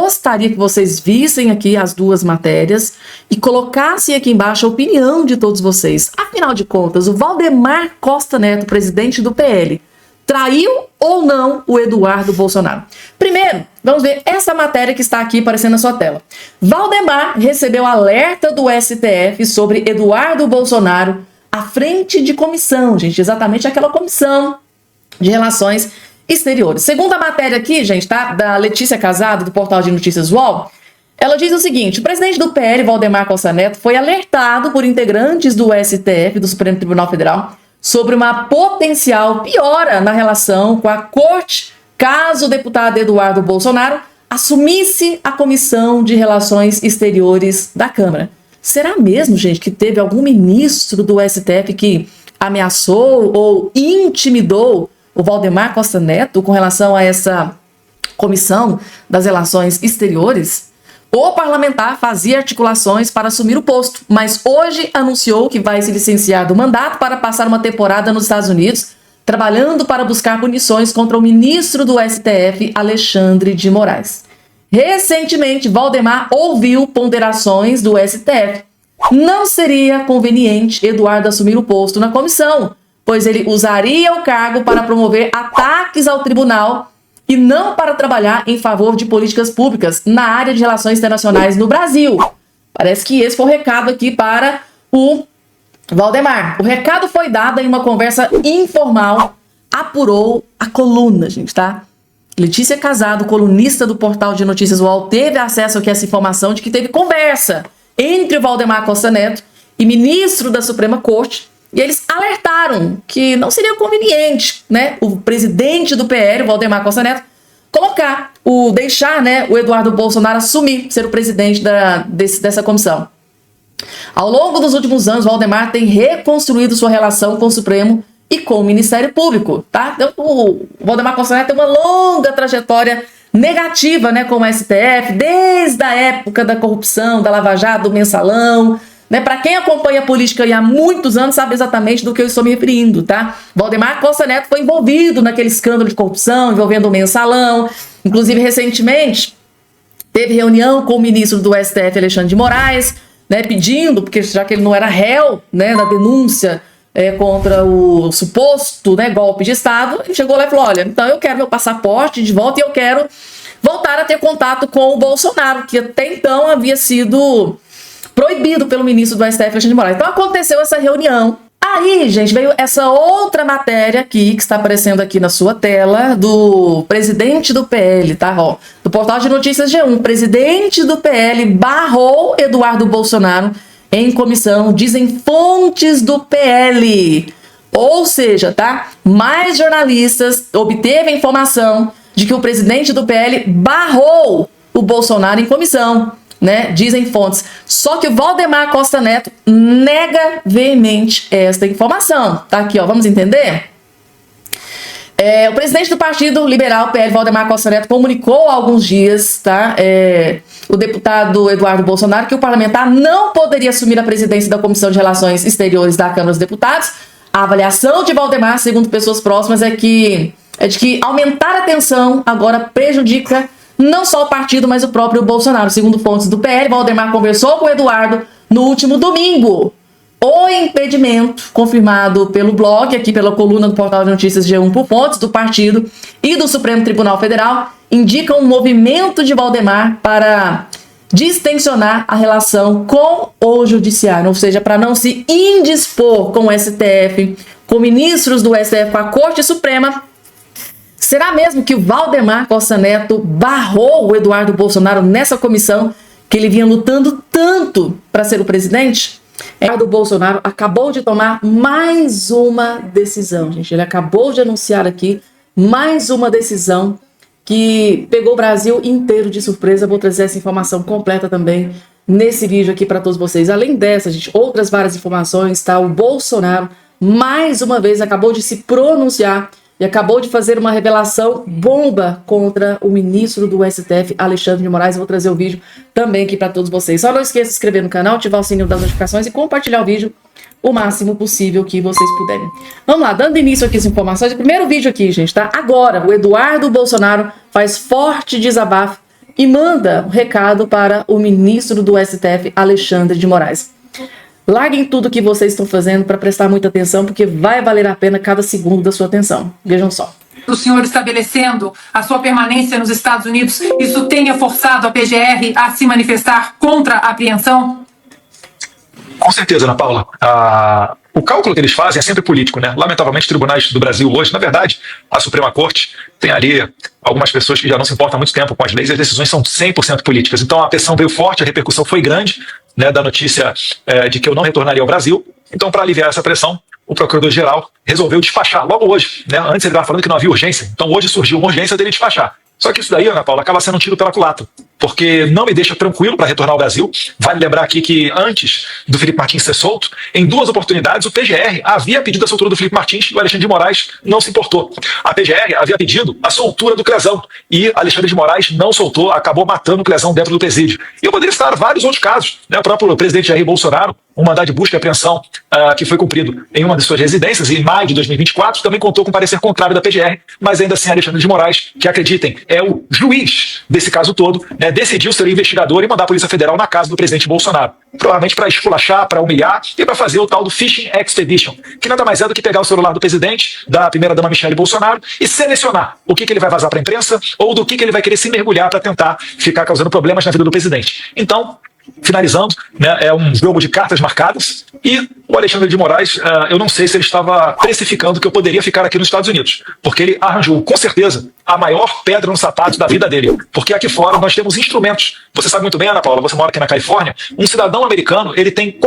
gostaria que vocês vissem aqui as duas matérias e colocassem aqui embaixo a opinião de todos vocês. Afinal de contas, o Valdemar Costa Neto, presidente do PL, traiu ou não o Eduardo Bolsonaro? Primeiro, vamos ver essa matéria que está aqui aparecendo na sua tela. Valdemar recebeu alerta do STF sobre Eduardo Bolsonaro à frente de comissão, gente, exatamente aquela comissão de relações exteriores. Segundo a matéria aqui, gente, tá? Da Letícia Casado, do portal de notícias UOL, ela diz o seguinte: o presidente do PL, Valdemar Costa Neto, foi alertado por integrantes do STF, do Supremo Tribunal Federal, sobre uma potencial piora na relação com a corte, caso o deputado Eduardo Bolsonaro assumisse a Comissão de Relações Exteriores da Câmara. Será mesmo, gente, que teve algum ministro do STF que ameaçou ou intimidou o Valdemar Costa Neto com relação a essa Comissão das Relações Exteriores? O parlamentar fazia articulações para assumir o posto, mas hoje anunciou que vai se licenciar do mandato para passar uma temporada nos Estados Unidos, trabalhando para buscar punições contra o ministro do STF, Alexandre de Moraes. Recentemente, Valdemar ouviu ponderações do STF. Não seria conveniente Eduardo assumir o posto na comissão, pois ele usaria o cargo para promover ataques ao tribunal e não para trabalhar em favor de políticas públicas na área de relações internacionais no Brasil. Parece que esse foi o recado aqui para o Valdemar. O recado foi dado em uma conversa informal, apurou a coluna, gente, tá? Letícia Casado, colunista do portal de notícias UOL, teve acesso aqui a essa informação de que teve conversa entre o Valdemar Costa Neto e ministro da Suprema Corte, e eles alertaram que não seria conveniente, né, o presidente do PL, o Valdemar Costa Neto, deixar, né, o Eduardo Bolsonaro assumir ser o presidente dessa comissão. Ao longo dos últimos anos, Valdemar tem reconstruído sua relação com o Supremo e com o Ministério Público, tá? Então, o Valdemar Costa Neto tem uma longa trajetória negativa, né, com o STF, desde a época da corrupção, da Lava Jato, do Mensalão, né? Para quem acompanha a política há muitos anos sabe exatamente do que eu estou me referindo, tá? Valdemar Costa Neto foi envolvido naquele escândalo de corrupção envolvendo o Mensalão. Inclusive, recentemente, teve reunião com o ministro do STF, Alexandre de Moraes, né, pedindo, porque já que ele não era réu, né, na denúncia contra o suposto, né, golpe de Estado, ele chegou lá e falou: olha, então eu quero meu passaporte de volta e eu quero voltar a ter contato com o Bolsonaro, que até então havia sido proibido pelo ministro do STF, Alexandre de Moraes. Então aconteceu essa reunião. Aí, gente, veio essa outra matéria aqui, que está aparecendo aqui na sua tela, do presidente do PL, tá? Ó, do portal de notícias G1. Presidente do PL barrou Eduardo Bolsonaro em comissão, dizem fontes do PL. Ou seja, tá? Mais jornalistas obteve a informação de que o presidente do PL barrou o Bolsonaro em comissão, né? Dizem fontes. Só que o Valdemar Costa Neto nega veemente esta informação. Tá aqui, ó, vamos entender? O presidente do Partido Liberal, PL, Valdemar Costa Neto, comunicou há alguns dias, tá? O deputado Eduardo Bolsonaro, que o parlamentar não poderia assumir a presidência da Comissão de Relações Exteriores da Câmara dos Deputados. A avaliação de Valdemar, segundo pessoas próximas, é de que aumentar a tensão agora prejudica não só o partido, mas o próprio Bolsonaro. Segundo fontes do PL, Valdemar conversou com o Eduardo no último domingo. O impedimento, confirmado pelo blog, aqui pela coluna do portal de notícias G1 por fontes do partido e do Supremo Tribunal Federal, indica um movimento de Valdemar para distensionar a relação com o judiciário, ou seja, para não se indispor com o STF, com ministros do STF, com a Corte Suprema. Será mesmo que o Valdemar Costa Neto barrou o Eduardo Bolsonaro nessa comissão que ele vinha lutando tanto para ser o presidente? Eduardo Bolsonaro acabou de tomar mais uma decisão, gente. Ele acabou de anunciar aqui mais uma decisão que pegou o Brasil inteiro de surpresa. Vou trazer essa informação completa também nesse vídeo aqui para todos vocês. Além dessa, gente, outras várias informações, tá? O Bolsonaro, mais uma vez, acabou de se pronunciar e acabou de fazer uma revelação bomba contra o ministro do STF, Alexandre de Moraes. Eu vou trazer o vídeo também aqui para todos vocês. Só não esqueça de se inscrever no canal, ativar o sininho das notificações e compartilhar o vídeo o máximo possível que vocês puderem. Vamos lá, dando início aqui às informações. O primeiro vídeo aqui, gente, tá? Agora, o Eduardo Bolsonaro faz forte desabafo e manda um recado para o ministro do STF, Alexandre de Moraes. Larguem tudo que vocês estão fazendo para prestar muita atenção, porque vai valer a pena cada segundo da sua atenção. Vejam só. O senhor estabelecendo a sua permanência nos Estados Unidos, isso tenha forçado a PGR a se manifestar contra a apreensão? Com certeza, Ana Paula. O cálculo que eles fazem é sempre político, né? Lamentavelmente, os tribunais do Brasil hoje, na verdade, a Suprema Corte tem ali algumas pessoas que já não se importam há muito tempo com as leis e as decisões são 100% políticas. Então a pressão veio forte, a repercussão foi grande, né, da notícia de que eu não retornaria ao Brasil. Então, para aliviar essa pressão, o procurador-geral resolveu despachar logo hoje, né? Antes ele estava falando que não havia urgência, então hoje surgiu uma urgência dele despachar. Só que isso daí, Ana Paula, acaba sendo um tiro pela culatra, porque não me deixa tranquilo para retornar ao Brasil. Vale lembrar aqui que antes do Felipe Martins ser solto, em 2 oportunidades o PGR havia pedido a soltura do Felipe Martins e o Alexandre de Moraes não se importou. A PGR havia pedido a soltura do Crezão e Alexandre de Moraes não soltou, acabou matando o Crezão dentro do presídio. E eu poderia citar vários outros casos, né? O próprio presidente Jair Bolsonaro, um mandado de busca e apreensão que foi cumprido em uma de suas residências em maio de 2024, também contou com parecer contrário da PGR, mas ainda assim Alexandre de Moraes, que acreditem, é o juiz desse caso todo, né, decidiu ser o investigador e mandar a Polícia Federal na casa do presidente Bolsonaro. Provavelmente para esculachar, para humilhar e para fazer o tal do Phishing Expedition, que nada mais é do que pegar o celular do presidente, da primeira-dama Michele Bolsonaro e selecionar o que ele vai vazar para a imprensa ou do que ele vai querer se mergulhar para tentar ficar causando problemas na vida do presidente. Então, finalizando, né, é um jogo de cartas marcadas e o Alexandre de Moraes, eu não sei se ele estava precificando que eu poderia ficar aqui nos Estados Unidos, porque ele arranjou, com certeza, a maior pedra no sapato da vida dele, porque aqui fora nós temos instrumentos. Você sabe muito bem, Ana Paula, você mora aqui na Califórnia, um cidadão americano, ele tem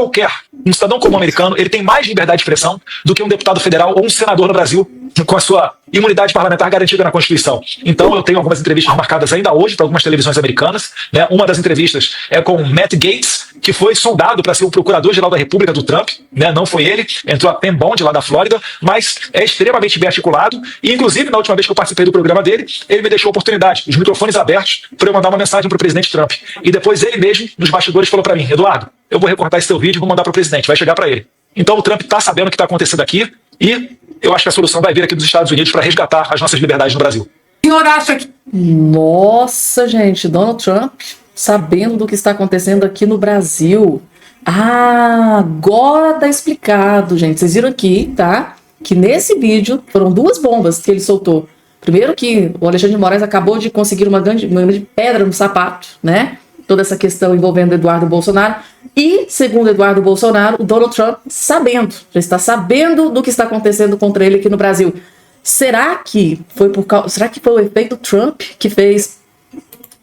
um cidadão comum americano, ele tem mais liberdade de expressão do que um deputado federal ou um senador no Brasil com a sua imunidade parlamentar garantida na Constituição. Então eu tenho algumas entrevistas marcadas ainda hoje para algumas televisões americanas, né? Uma das entrevistas é com Matt Gaetz, que foi sondado para ser o procurador-geral da República do Trump, né? Não foi ele, entrou a Pam Bondi lá da Flórida, mas é extremamente bem articulado e inclusive na última vez que eu participei do programa dele, ele me deixou a oportunidade, os microfones abertos, para eu mandar uma mensagem para o presidente Trump. E depois ele mesmo, nos bastidores, falou para mim: Eduardo, eu vou recortar esse teu vídeo e vou mandar para o presidente, vai chegar para ele. Então o Trump está sabendo o que está acontecendo aqui e eu acho que a solução vai vir aqui dos Estados Unidos para resgatar as nossas liberdades no Brasil. O senhor acha que... Nossa, gente, Donald Trump sabendo do que está acontecendo aqui no Brasil. Agora tá explicado, gente. Vocês viram aqui, tá? Que nesse vídeo foram 2 bombas que ele soltou. Primeiro que o Alexandre de Moraes acabou de conseguir uma grande pedra no sapato, né? Toda essa questão envolvendo Eduardo Bolsonaro. E, segundo Eduardo Bolsonaro, o Donald Trump sabendo, já está sabendo do que está acontecendo contra ele aqui no Brasil. Será que foi o efeito Trump que fez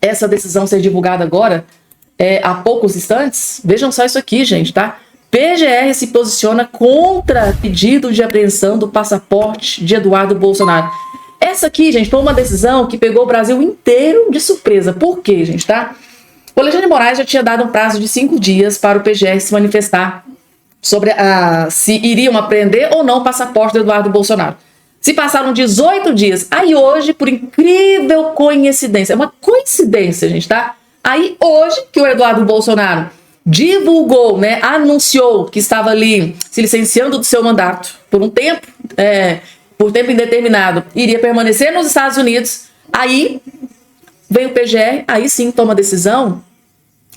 essa decisão ser divulgada agora, há poucos instantes? Vejam só isso aqui, gente, tá? PGR se posiciona contra pedido de apreensão do passaporte de Eduardo Bolsonaro. Essa aqui, gente, foi uma decisão que pegou o Brasil inteiro de surpresa. Por quê, gente, tá? O Alexandre de Moraes já tinha dado um prazo de 5 dias para o PGR se manifestar sobre se iriam apreender ou não o passaporte do Eduardo Bolsonaro. Se passaram 18 dias. Aí hoje, por incrível coincidência, é uma coincidência, gente, tá? Aí hoje que o Eduardo Bolsonaro divulgou, né, anunciou que estava ali se licenciando do seu mandato por um tempo, por tempo indeterminado, iria permanecer nos Estados Unidos, aí vem o PGR, aí sim toma a decisão.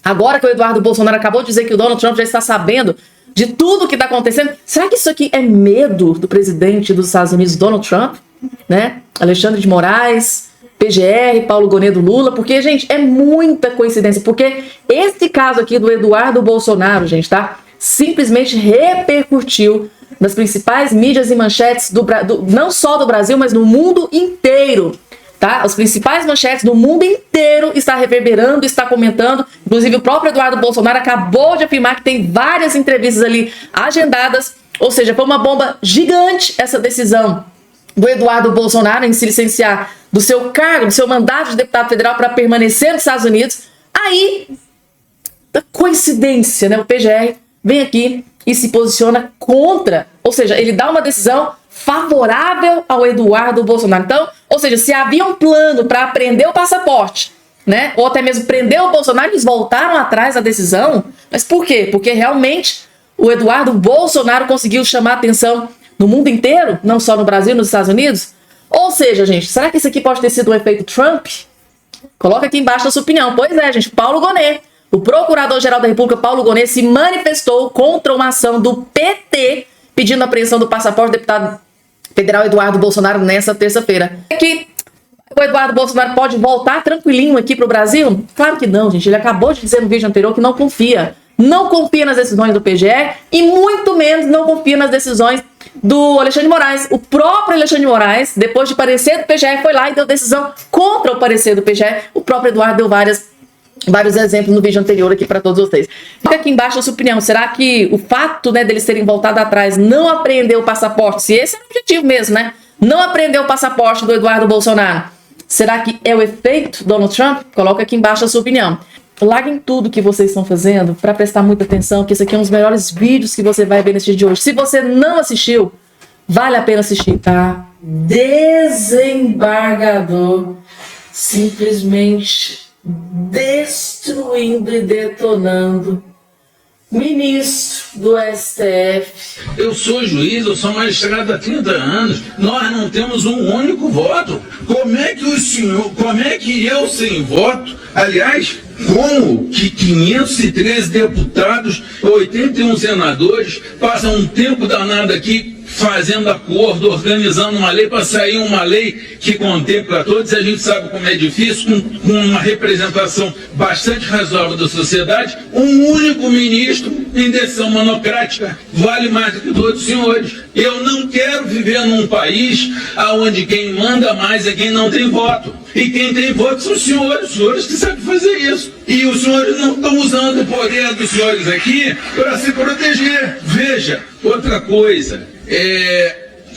Agora que o Eduardo Bolsonaro acabou de dizer que o Donald Trump já está sabendo de tudo que está acontecendo, será que isso aqui é medo do presidente dos Estados Unidos, Donald Trump, né? Alexandre de Moraes, PGR, Paulo Gonet Lula, porque, gente, é muita coincidência, porque esse caso aqui do Eduardo Bolsonaro, gente, tá? Simplesmente repercutiu nas principais mídias e manchetes não só do Brasil, mas no mundo inteiro. Tá? As principais manchetes do mundo inteiro está reverberando, está comentando. Inclusive o próprio Eduardo Bolsonaro acabou de afirmar que tem várias entrevistas ali agendadas. Ou seja, foi uma bomba gigante essa decisão do Eduardo Bolsonaro em se licenciar do seu cargo, do seu mandato de deputado federal para permanecer nos Estados Unidos. Aí, da coincidência, né? O PGR vem aqui e se posiciona contra. Ou seja, ele dá uma decisão favorável ao Eduardo Bolsonaro. Então, ou seja, se havia um plano para apreender o passaporte, né, ou até mesmo prender o Bolsonaro, eles voltaram atrás da decisão. Mas por quê? Porque realmente o Eduardo Bolsonaro conseguiu chamar atenção no mundo inteiro, não só no Brasil, nos Estados Unidos. Ou seja, gente, será que isso aqui pode ter sido um efeito Trump? Coloca aqui embaixo a sua opinião. Pois é, gente, Paulo Gonet, o Procurador-Geral da República, Paulo Gonet, se manifestou contra uma ação do PT pedindo a apreensão do passaporte do deputado federal Eduardo Bolsonaro nessa terça-feira. Que o Eduardo Bolsonaro pode voltar tranquilinho aqui para o Brasil? Claro que não, gente. Ele acabou de dizer no vídeo anterior que não confia. Não confia nas decisões do PGE e muito menos não confia nas decisões do Alexandre de Moraes. O próprio Alexandre de Moraes, depois de parecer do PGE, foi lá e deu decisão contra o parecer do PGE. O próprio Eduardo deu vários exemplos no vídeo anterior aqui para todos vocês. Fica aqui embaixo a sua opinião. Será que o fato, né, deles terem voltado atrás, não apreender o passaporte, se esse é o objetivo mesmo, né? Não apreender o passaporte do Eduardo Bolsonaro, será que é o efeito Donald Trump? Coloca aqui embaixo a sua opinião. Larguem tudo que vocês estão fazendo para prestar muita atenção, que esse aqui é um dos melhores vídeos que você vai ver nesse dia de hoje. Se você não assistiu, vale a pena assistir, tá? Desembargador simplesmente destruindo e detonando ministro do STF. Eu sou juiz, eu sou magistrado há 30 anos. Nós não temos um único voto. Como é que eu sem voto, aliás, como que 513 deputados, 81 senadores passam um tempo danado aqui fazendo acordo, organizando uma lei para sair uma lei que contempla todos, e a gente sabe como é difícil, com uma representação bastante razoável da sociedade, um único ministro em decisão monocrática vale mais do que todos os senhores. Eu não quero viver num país onde quem manda mais é quem não tem voto. E quem tem voto são os senhores que sabem fazer isso. E os senhores não estão usando o poder dos senhores aqui para se proteger. Veja, outra coisa,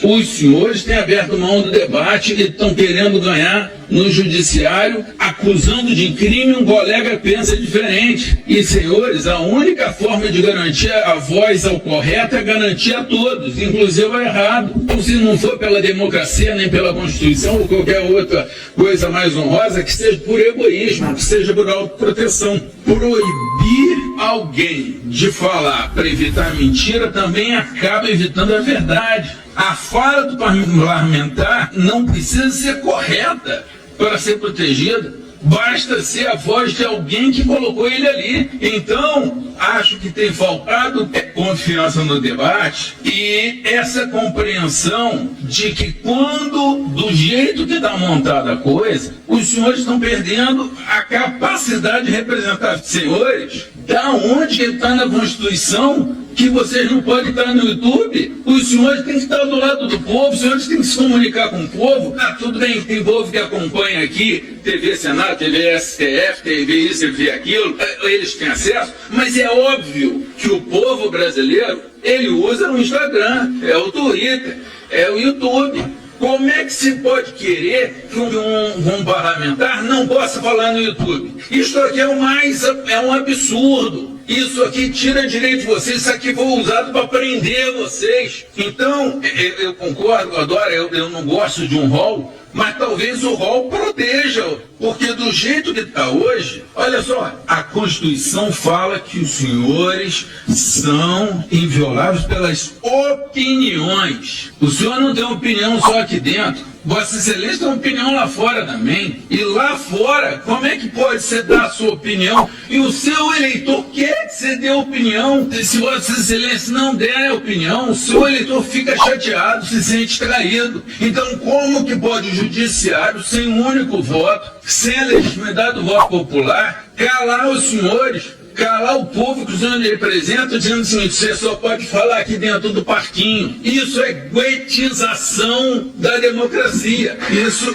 os senhores têm aberto mão do debate e estão querendo ganhar no judiciário, acusando de crime um colega que pensa diferente. E, senhores, a única forma de garantir a voz ao correto é garantir a todos, inclusive ao errado. Então, se não for pela democracia, nem pela Constituição ou qualquer outra coisa mais honrosa, que seja por egoísmo, que seja por autoproteção. Proibir alguém de falar para evitar mentira também acaba evitando a verdade. A fala do parlamentar não precisa ser correta para ser protegida. Basta ser a voz de alguém que colocou ele ali. Então, acho que tem faltado confiança no debate e essa compreensão de que quando, do jeito que está montada a coisa, os senhores estão perdendo a capacidade de representar. Senhores, da onde que está na Constituição que vocês não podem estar no YouTube? Os senhores têm que estar do lado do povo, os senhores têm que se comunicar com o povo. Tudo bem, tem povo que acompanha aqui, TV Senado, TV STF, TV isso, TV aquilo, eles têm acesso, mas é óbvio que o povo brasileiro, ele usa o Instagram, é o Twitter, é o YouTube. Como é que se pode querer que um parlamentar não possa falar no YouTube? Isso aqui é um absurdo. Isso aqui tira direito de vocês, isso aqui foi usado para prender vocês. Então, eu concordo, adoro, eu não gosto de um rol, mas talvez o rol proteja, porque do jeito que está hoje, olha só, a Constituição fala que os senhores são invioláveis pelas opiniões. O senhor não tem opinião só aqui dentro. Vossa Excelência tem uma opinião lá fora também. E lá fora, como é que pode você dar a sua opinião e o seu eleitor quer que você dê opinião? Se Vossa Excelência não der a opinião, o seu eleitor fica chateado, se sente traído. Então, como que pode o judiciário, sem um único voto, sem a legitimidade do voto popular, calar os senhores, calar o povo que os senhores representam, dizendo o seguinte: você só pode falar aqui dentro do parquinho? Isso é guetização da democracia. Isso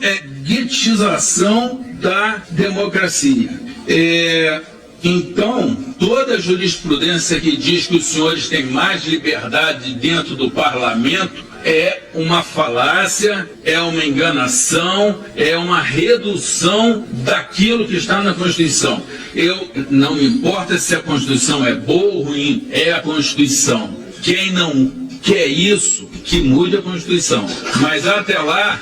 é guetização da democracia. Então, toda a jurisprudência que diz que os senhores têm mais liberdade dentro do parlamento é uma falácia, é uma enganação, é uma redução daquilo que está na Constituição. Não me importa se a Constituição é boa ou ruim, é a Constituição. Quem não quer isso, que mude a Constituição. Mas até lá,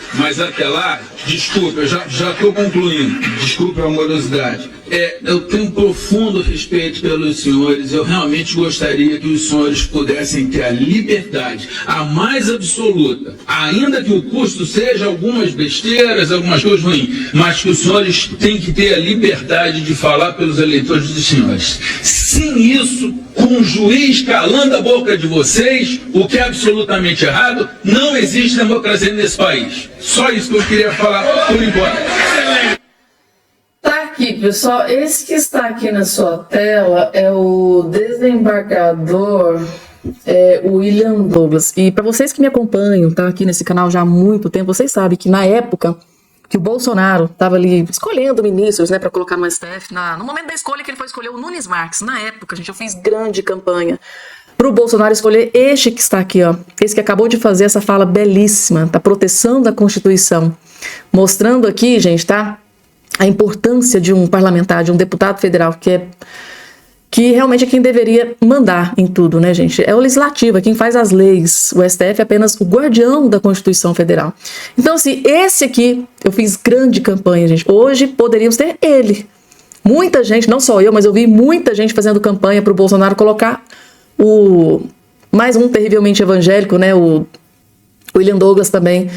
desculpe, eu já estou concluindo, desculpe a morosidade. Eu tenho um profundo respeito pelos senhores. Eu realmente gostaria que os senhores pudessem ter a liberdade, a mais absoluta, ainda que o custo seja algumas besteiras, algumas coisas ruins, mas que os senhores têm que ter a liberdade de falar pelos eleitores dos senhores. Sem isso, com o juiz calando a boca de vocês, o que é absolutamente errado, não existe democracia nesse país. Só isso que eu queria falar por enquanto. Tá aqui, pessoal. Esse que está aqui na sua tela é o desembargador William Douglas. E para vocês que me acompanham, tá aqui nesse canal já há muito tempo, vocês sabem que na época que o Bolsonaro estava ali escolhendo ministros, né, para colocar no STF, no momento da escolha que ele foi escolher o Nunes Marques, na época, gente, eu fiz grande campanha para o Bolsonaro escolher este que está aqui, ó, esse que acabou de fazer essa fala belíssima, da proteção da Constituição, mostrando aqui, gente, tá, a importância de um parlamentar, de um deputado federal, que realmente é quem deveria mandar em tudo, né, gente? É o legislativo, é quem faz as leis. O STF é apenas o guardião da Constituição Federal. Então, assim, esse aqui, eu fiz grande campanha, gente. Hoje poderíamos ter ele. Muita gente, não só eu, mas eu vi muita gente fazendo campanha para o Bolsonaro colocar mais um terrivelmente evangélico, né, o William Douglas também,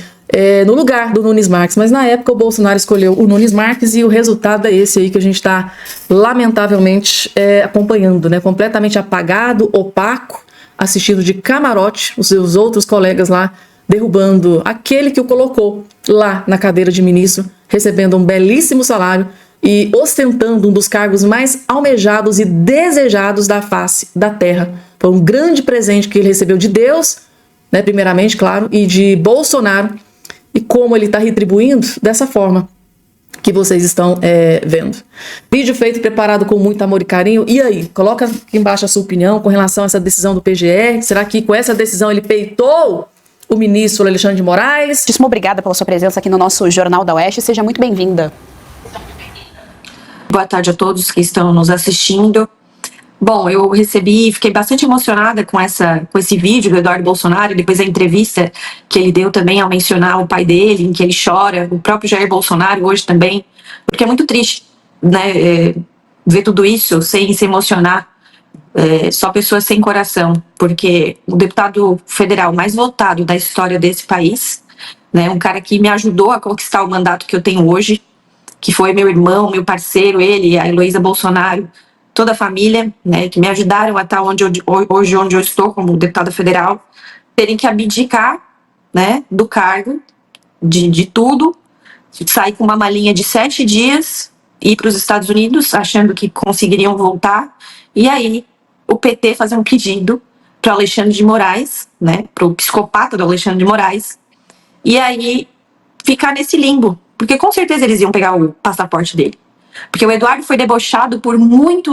no lugar do Nunes Marques, mas na época o Bolsonaro escolheu o Nunes Marques e o resultado é esse aí que a gente está lamentavelmente acompanhando, né? Completamente apagado, opaco, assistido de camarote, os seus outros colegas lá derrubando aquele que o colocou lá na cadeira de ministro, recebendo um belíssimo salário e ostentando um dos cargos mais almejados e desejados da face da terra. Foi um grande presente que ele recebeu de Deus, né, primeiramente, claro, e de Bolsonaro, e como ele está retribuindo dessa forma que vocês estão vendo. Vídeo feito, preparado com muito amor e carinho. E aí, coloca aqui embaixo a sua opinião com relação a essa decisão do PGR. Será que com essa decisão ele peitou o ministro Alexandre de Moraes? Muitíssimo obrigada pela sua presença aqui no nosso Jornal da Oeste. Seja muito bem-vinda. Boa tarde a todos que estão nos assistindo. Bom, eu fiquei bastante emocionada com esse vídeo do Eduardo Bolsonaro e depois a entrevista que ele deu também ao mencionar o pai dele, em que ele chora, o próprio Jair Bolsonaro hoje também, porque é muito triste, né, ver tudo isso sem se emocionar, só pessoas sem coração, porque o deputado federal mais votado da história desse país, né, um cara que me ajudou a conquistar o mandato que eu tenho hoje, que foi meu irmão, meu parceiro, ele, a Heloísa Bolsonaro, toda a família, né, que me ajudaram a estar hoje onde eu estou como deputada federal, terem que abdicar, né, do cargo, de tudo, sair com uma malinha de 7 dias, ir para os Estados Unidos, achando que conseguiriam voltar, e aí o PT fazer um pedido para Alexandre de Moraes, né, para o psicopata do Alexandre de Moraes, e aí ficar nesse limbo, porque com certeza eles iam pegar o passaporte dele. Porque o Eduardo foi debochado por muito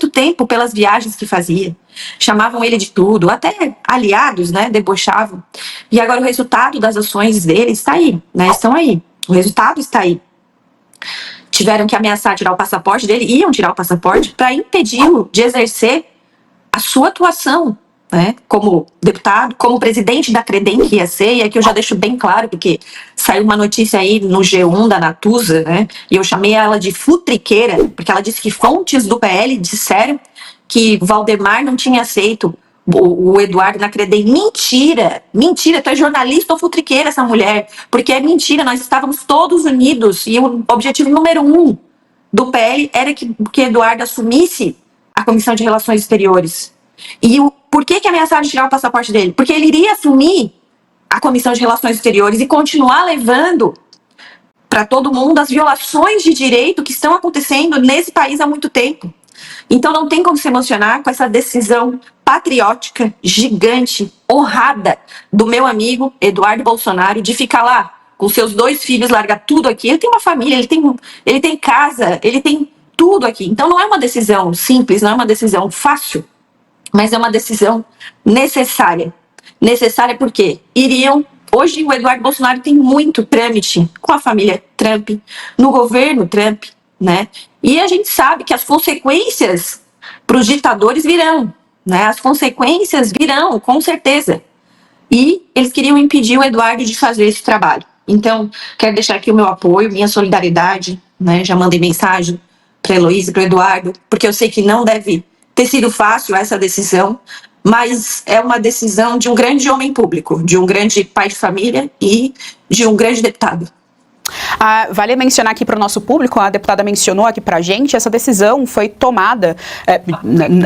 tempo pelas viagens que fazia. Chamavam ele de tudo, até aliados, né, debochavam. E agora o resultado das ações dele está aí, né, estão aí. O resultado está aí. Tiveram que ameaçar tirar o passaporte dele, iam tirar o passaporte para impedi-lo de exercer a sua atuação, né, como deputado, como presidente da Credem que ia ser, e aqui eu já deixo bem claro, porque saiu uma notícia aí no G1 da Natuza, né, e eu chamei ela de futriqueira, porque ela disse que fontes do PL disseram que Valdemar não tinha aceito o Eduardo na Credem. Mentira, tu é jornalista ou futriqueira essa mulher, porque é mentira, nós estávamos todos unidos, e o objetivo número 1 do PL era que Eduardo assumisse a Comissão de Relações Exteriores. E por que ameaçaram de tirar o passaporte dele? Porque ele iria assumir a Comissão de Relações Exteriores e continuar levando para todo mundo as violações de direito que estão acontecendo nesse país há muito tempo. Então não tem como se emocionar com essa decisão patriótica, gigante, honrada do meu amigo Eduardo Bolsonaro de ficar lá com seus 2 filhos, largar tudo aqui. Ele tem uma família, ele tem casa, ele tem tudo aqui. Então não é uma decisão simples, não é uma decisão fácil, mas é uma decisão necessária. Necessária porque hoje o Eduardo Bolsonaro tem muito trâmite com a família Trump, no governo Trump, né? E a gente sabe que as consequências para os ditadores virão, né? As consequências virão, com certeza. E eles queriam impedir o Eduardo de fazer esse trabalho. Então, quero deixar aqui o meu apoio, minha solidariedade, né? Já mandei mensagem Heloísa e para o Eduardo, porque eu sei que não deve ter sido fácil essa decisão, mas é uma decisão de um grande homem público, de um grande pai de família e de um grande deputado. Vale mencionar aqui para o nosso público, a deputada mencionou aqui para a gente, essa decisão foi tomada,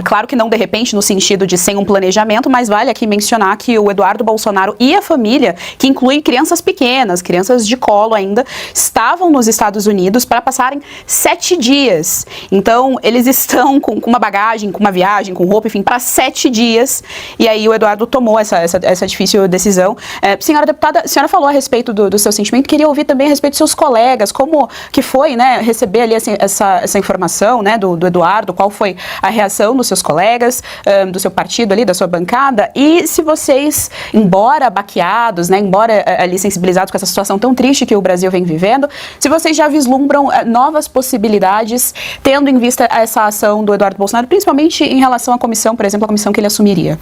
claro que não de repente, no sentido de sem um planejamento, mas vale aqui mencionar que o Eduardo Bolsonaro e a família, que inclui crianças pequenas, crianças de colo ainda, estavam nos Estados Unidos para passarem 7 dias. Então, eles estão com uma bagagem, com uma viagem, com roupa, enfim, para 7 dias. E aí o Eduardo tomou essa difícil decisão. Senhora deputada, a senhora falou a respeito do seu sentimento, queria ouvir também a respeito dos seus colegas, como que foi, né, receber ali essa informação, né, do Eduardo, qual foi a reação dos seus colegas, do seu partido ali, da sua bancada, e se vocês, embora baqueados, né, embora ali sensibilizados com essa situação tão triste que o Brasil vem vivendo, se vocês já vislumbram novas possibilidades, tendo em vista essa ação do Eduardo Bolsonaro, principalmente em relação à comissão, por exemplo, a comissão que ele assumiria.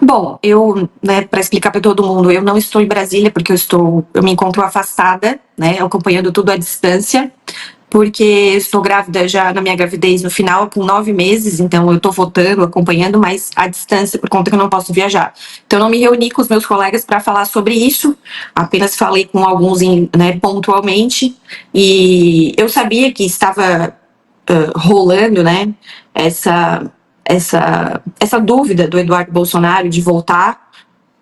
Bom, eu, né, para explicar para todo mundo, eu não estou em Brasília porque eu me encontro afastada, né, acompanhando tudo à distância, porque estou grávida já na minha gravidez no final, com 9 meses, então eu estou votando, acompanhando, mas à distância por conta que eu não posso viajar. Então eu não me reuni com os meus colegas para falar sobre isso, apenas falei com alguns, né, pontualmente, e eu sabia que estava rolando, né, essa dúvida do Eduardo Bolsonaro de voltar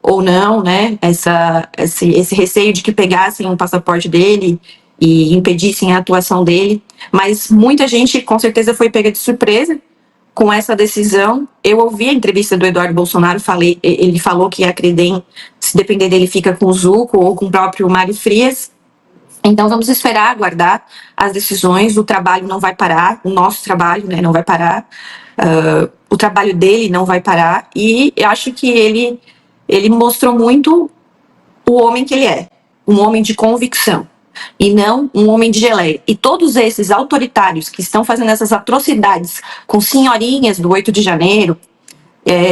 ou não, né? Esse receio de que pegassem um passaporte dele e impedissem a atuação dele. Mas muita gente, com certeza, foi pega de surpresa com essa decisão. Eu ouvi a entrevista do Eduardo Bolsonaro, ele falou que a Credem, se depender dele, fica com o Zucco ou com o próprio Mário Frias. Então vamos esperar, aguardar as decisões. O trabalho não vai parar, o nosso trabalho, né, não vai parar. O trabalho dele não vai parar, e eu acho que ele mostrou muito o homem que ele é, um homem de convicção, e não um homem de geleia. E todos esses autoritários que estão fazendo essas atrocidades com senhorinhas do 8 de janeiro,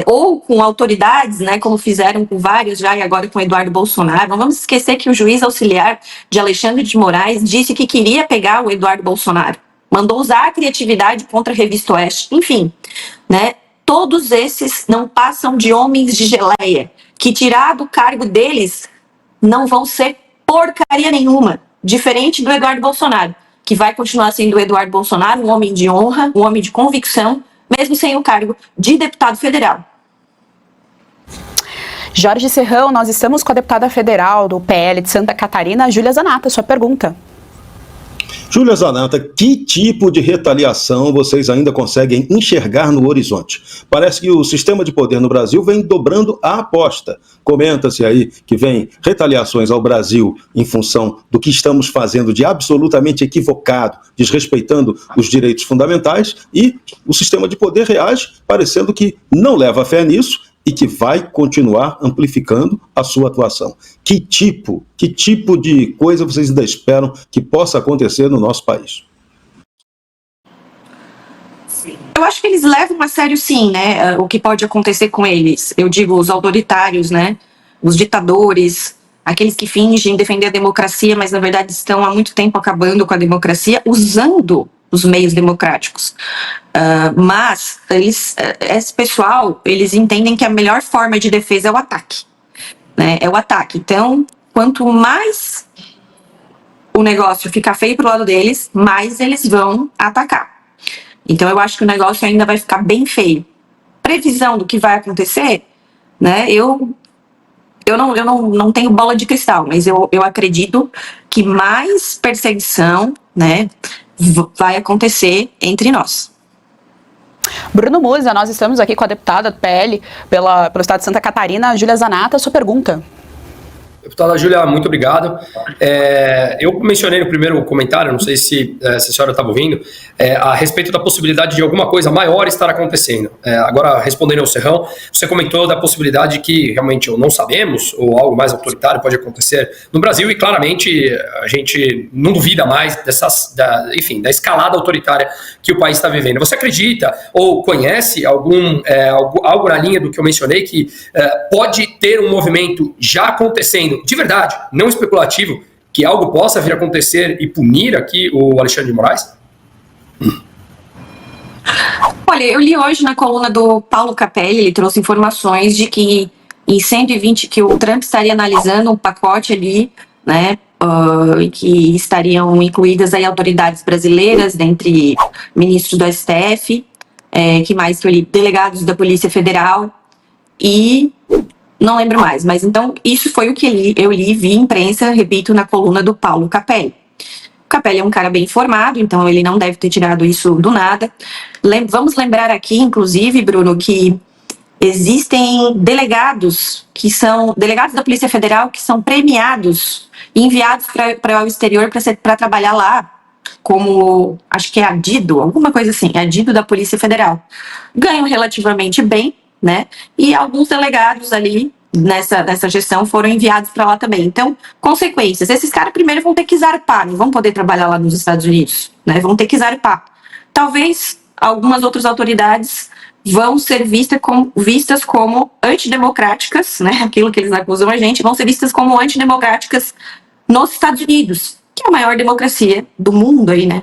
ou com autoridades, né, como fizeram com vários já e agora com Eduardo Bolsonaro. Não vamos esquecer que o juiz auxiliar de Alexandre de Moraes disse que queria pegar o Eduardo Bolsonaro. Mandou usar a criatividade contra a Revista Oeste. Enfim, né? Todos esses não passam de homens de geleia, que tirar do cargo deles não vão ser porcaria nenhuma. Diferente do Eduardo Bolsonaro, que vai continuar sendo o Eduardo Bolsonaro, um homem de honra, um homem de convicção, mesmo sem o cargo de deputado federal. Jorge Serrão, nós estamos com a deputada federal do PL de Santa Catarina, Júlia Zanata. Sua pergunta. Júlia Zanata, que tipo de retaliação vocês ainda conseguem enxergar no horizonte? Parece que o sistema de poder no Brasil vem dobrando a aposta. Comenta-se aí que vem retaliações ao Brasil em função do que estamos fazendo de absolutamente equivocado, desrespeitando os direitos fundamentais, e o sistema de poder reage parecendo que não leva fé nisso e que vai continuar amplificando a sua atuação. Que tipo de coisa vocês ainda esperam que possa acontecer no nosso país? Eu acho que eles levam a sério, sim, né, o que pode acontecer com eles. Eu digo os autoritários, né, os ditadores, aqueles que fingem defender a democracia, mas na verdade estão há muito tempo acabando com a democracia, usando os meios democráticos. Mas esse pessoal, eles entendem que a melhor forma de defesa é o ataque, né? É o ataque. Então, quanto mais o negócio ficar feio pro lado deles, mais eles vão atacar. Então, eu acho que o negócio ainda vai ficar bem feio. Previsão do que vai acontecer, né? Eu não tenho bola de cristal, mas eu acredito que mais perseguição, né, vai acontecer entre nós. Bruno Musa, nós estamos aqui com a deputada do PL pelo estado de Santa Catarina, Júlia Zanata. Sua pergunta. Deputada Júlia, muito obrigado. Eu mencionei no primeiro comentário, não sei se a senhora estava ouvindo, a respeito da possibilidade de alguma coisa maior estar acontecendo. Agora, respondendo ao Serrão, você comentou da possibilidade que realmente não sabemos, ou algo mais autoritário pode acontecer no Brasil, e claramente a gente não duvida mais da escalada autoritária que o país está vivendo. Você acredita ou conhece algo na linha do que eu mencionei, que pode ter um movimento já acontecendo de verdade, não especulativo, que algo possa vir a acontecer e punir aqui o Alexandre de Moraes? Olha, eu li hoje na coluna do Paulo Capelli, ele trouxe informações de que em 120 que o Trump estaria analisando um pacote ali, né, e que estariam incluídas aí autoridades brasileiras, dentre ministros do STF, que mais que eu li, delegados da Polícia Federal e não lembro mais, mas então isso foi o que eu li, vi imprensa, repito, na coluna do Paulo Capelli. O Capelli é um cara bem informado, então ele não deve ter tirado isso do nada. Vamos lembrar aqui, inclusive, Bruno, que existem delegados que são delegados da Polícia Federal que são premiados e enviados para o exterior para trabalhar lá, como acho que é adido, alguma coisa assim, adido da Polícia Federal. Ganham relativamente bem, né? E alguns delegados ali nessa gestão foram enviados para lá também. Então, consequências. Esses caras primeiro vão ter que zarpar, não vão poder trabalhar lá nos Estados Unidos, né? Vão ter que zarpar. Talvez algumas outras autoridades vão ser vistas como antidemocráticas, né? Aquilo que eles acusam a gente, vão ser vistas como antidemocráticas nos Estados Unidos, que é a maior democracia do mundo aí, né?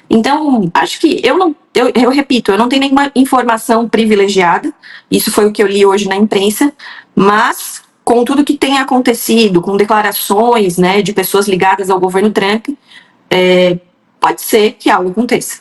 Então, acho que eu repito, eu não tenho nenhuma informação privilegiada, isso foi o que eu li hoje na imprensa, mas com tudo que tem acontecido, com declarações, né, de pessoas ligadas ao governo Trump, pode ser que algo aconteça.